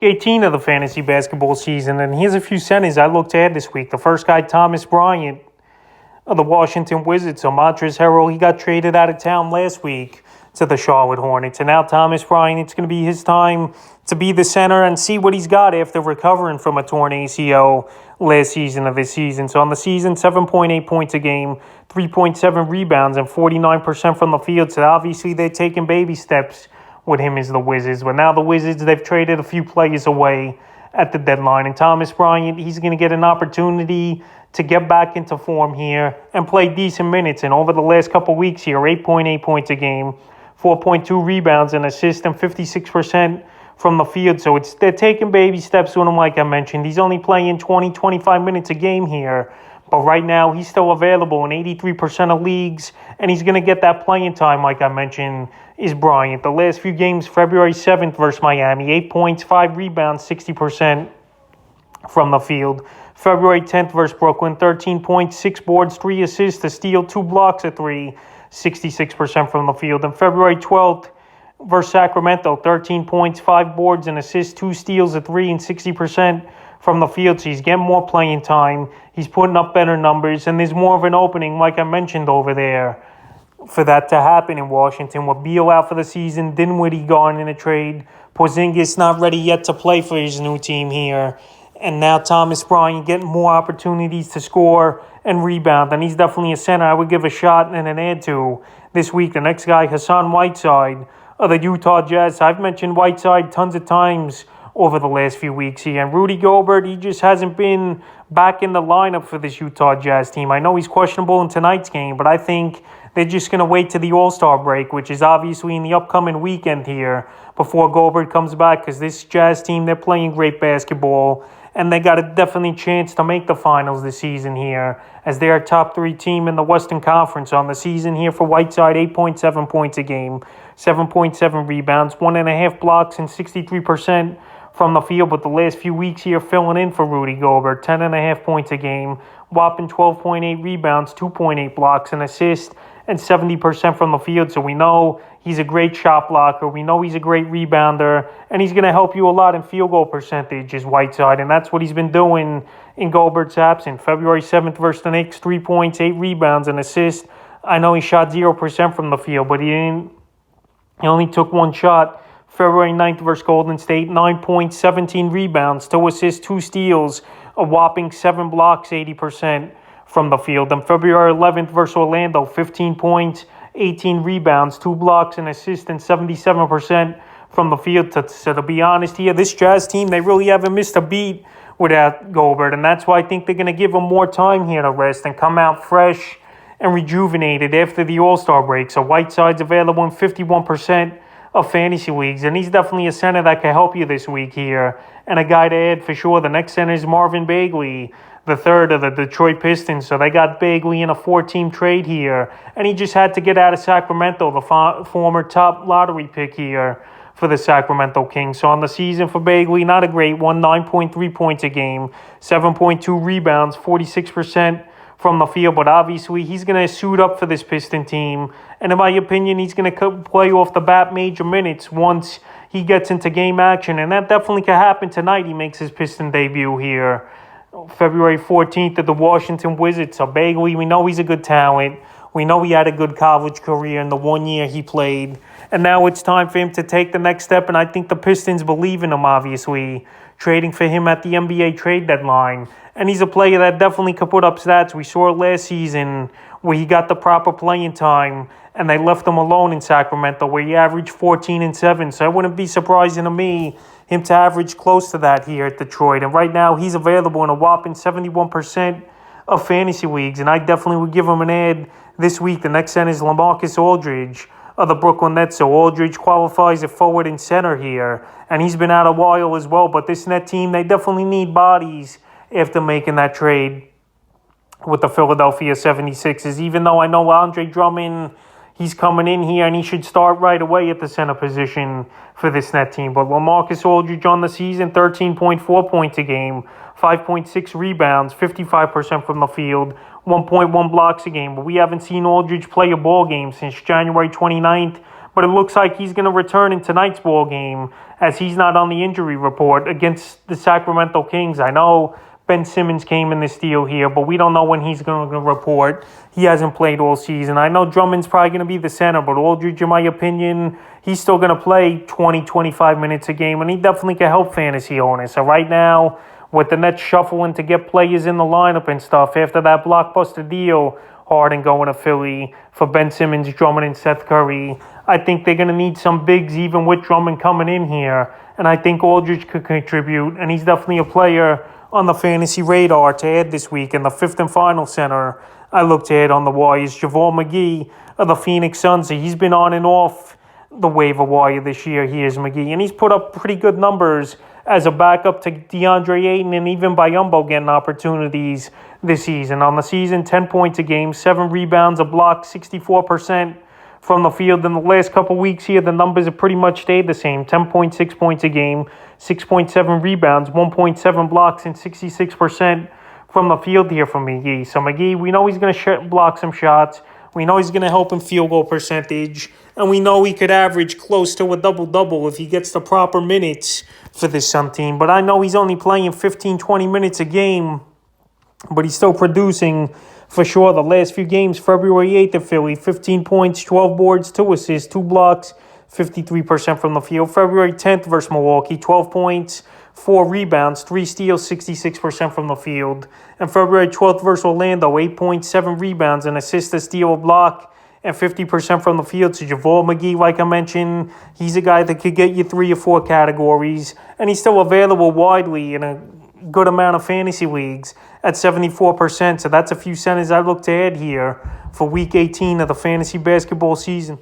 18 of the fantasy basketball season, and here's a few centers I looked at this week. The first guy, Thomas Bryant of the Washington Wizards. So Montrezl Harrell, he got traded out of town last week to the Charlotte Hornets, and now Thomas Bryant, it's going to be his time to be the center and see what he's got after recovering from a torn ACL last season of this season. So on the season, 7.8 points a game, 3.7 rebounds, and 49% from the field. So obviously they're taking baby steps with him as the Wizards. But now the Wizards, they've traded a few players away at the deadline. And Thomas Bryant, he's going to get an opportunity to get back into form here and play decent minutes. And over the last couple weeks here, 8.8 points a game, 4.2 rebounds and assists, and 56% from the field. So they're taking baby steps with him, like I mentioned. He's only playing 20, 25 minutes a game here. But right now, he's still available in 83% of leagues, and he's going to get that playing time, like I mentioned, is Bryant. The last few games, February 7th versus Miami, 8 points, 5 rebounds, 60% from the field. February 10th versus Brooklyn, 13 points, 6 boards, 3 assists, a steal, 2 blocks, a 3, 66% from the field. And February 12th versus Sacramento, 13 points, 5 boards, and assists, 2 steals, a 3, and 60% from the field. So he's getting more playing time. He's putting up better numbers, and there's more of an opening, like I mentioned over there, for that to happen in Washington. With Beal out for the season, Dinwiddie gone in a trade, Porzingis not ready yet to play for his new team here, and now Thomas Bryant getting more opportunities to score and rebound, and he's definitely a center I would give a shot and an add to this week. The next guy, Hassan Whiteside of the Utah Jazz. I've mentioned Whiteside tons of times over the last few weeks here. And Rudy Gobert, he just hasn't been back in the lineup for this Utah Jazz team. I know he's questionable in tonight's game, but I think they're just going to wait to the All-Star break, which is obviously in the upcoming weekend here, before Gobert comes back, because this Jazz team, they're playing great basketball, and they got a definitely chance to make the finals this season here, as they're a top 3 team in the Western Conference on the season here for Whiteside. 8.7 points a game, 7.7 rebounds, 1.5 blocks, and 63% from the field. But the last few weeks here filling in for Rudy Gobert, 10.5 points a game, whopping 12.8 rebounds, 2.8 blocks, and assists, and 70% from the field. So we know he's a great shot blocker. We know he's a great rebounder, and he's going to help you a lot in field goal percentage, is Whiteside, and that's what he's been doing in Gobert's absence. February 7th versus the Knicks, 3 points, 8 rebounds, and assists. I know he shot 0% from the field, but he only took 1 shot. February 9th versus Golden State, 9 points, 17 rebounds, 2 assists, 2 steals, a whopping 7 blocks, 80% from the field. And February 11th versus Orlando, 15 points, 18 rebounds, 2 blocks, and assists, and 77% from the field. So to be honest here, this Jazz team, they really haven't missed a beat without Gobert, and that's why I think they're going to give him more time here to rest and come out fresh and rejuvenated after the All-Star break. So Whiteside's available in 51% of fantasy leagues, and he's definitely a center that can help you this week here, and a guy to add for sure. The next center is Marvin Bagley III of the Detroit Pistons. So they got Bagley in a 4-team trade here, and he just had to get out of Sacramento, the former top lottery pick here for the Sacramento Kings. So on the season for Bagley, not a great one, 9.3 points a game, 7.2 rebounds, 46% from the field, but obviously he's going to suit up for this Piston team, and in my opinion, he's going to play off the bat major minutes once he gets into game action, and that definitely could happen tonight. He makes his Piston debut here, February 14th at the Washington Wizards. So Bagley, we know he's a good talent. We know he had a good college career in the 1 year he played, and now it's time for him to take the next step, and I think the Pistons believe in him, obviously, trading for him at the NBA trade deadline. And he's a player that definitely could put up stats. We saw it last season where he got the proper playing time, and they left him alone in Sacramento, where he averaged 14 and 7. So it wouldn't be surprising to me him to average close to that here at Detroit. And right now he's available in a whopping 71% of fantasy leagues, and I definitely would give him an ad this week. The next center is LaMarcus Aldridge of the Brooklyn Nets. So Aldridge qualifies at forward and center here, and he's been out a while as well. But this net team, they definitely need bodies after making that trade with the Philadelphia 76ers. Even though I know Andre Drummond, he's coming in here and he should start right away at the center position for this net team. But LaMarcus Aldridge on the season, 13.4 points a game, 5.6 rebounds, 55% from the field, 1.1 blocks a game. But we haven't seen Aldridge play a ball game since January 29th. But it looks like he's going to return in tonight's ball game as he's not on the injury report against the Sacramento Kings. I know Ben Simmons came in this deal here, but we don't know when he's going to report. He hasn't played all season. I know Drummond's probably going to be the center, but Aldridge, in my opinion, he's still going to play 20, 25 minutes a game, and he definitely can help fantasy owners. So right now, with the Nets shuffling to get players in the lineup and stuff, after that blockbuster deal, Harden going to Philly for Ben Simmons, Drummond, and Seth Curry, I think they're going to need some bigs even with Drummond coming in here, and I think Aldridge could contribute, and he's definitely a player on the fantasy radar to add this week. And the fifth and final center I look to add on the wire is Javon McGee of the Phoenix Suns. He's been on and off the waiver wire this year. Here's McGee, and he's put up pretty good numbers as a backup to DeAndre Ayton and even Biyombo getting opportunities this season. On the season, 10 points a game, 7 rebounds, a block, 64% from the field. In the last couple weeks here, the numbers have pretty much stayed the same. 10.6 points a game, 6.7 rebounds, 1.7 blocks, and 66% from the field here from McGee. So McGee, we know he's going to block some shots. We know he's going to help in field goal percentage. And we know he could average close to a double-double if he gets the proper minutes for this Sun team. But I know he's only playing 15, 20 minutes a game, but he's still producing for sure. The last few games, February 8th at Philly, 15 points, 12 boards, 2 assists, 2 blocks, 53% from the field. February 10th versus Milwaukee, 12 points, 4 rebounds, 3 steals, 66% from the field. And February 12th versus Orlando, 8 points, 7 rebounds, an assist, a steal, a block, and 50% from the field. So Javon McGee, like I mentioned, he's a guy that could get you 3 or 4 categories, and he's still available widely in a good amount of fantasy leagues at 74%. So that's a few centers I look to add here for Week 18 of the fantasy basketball season.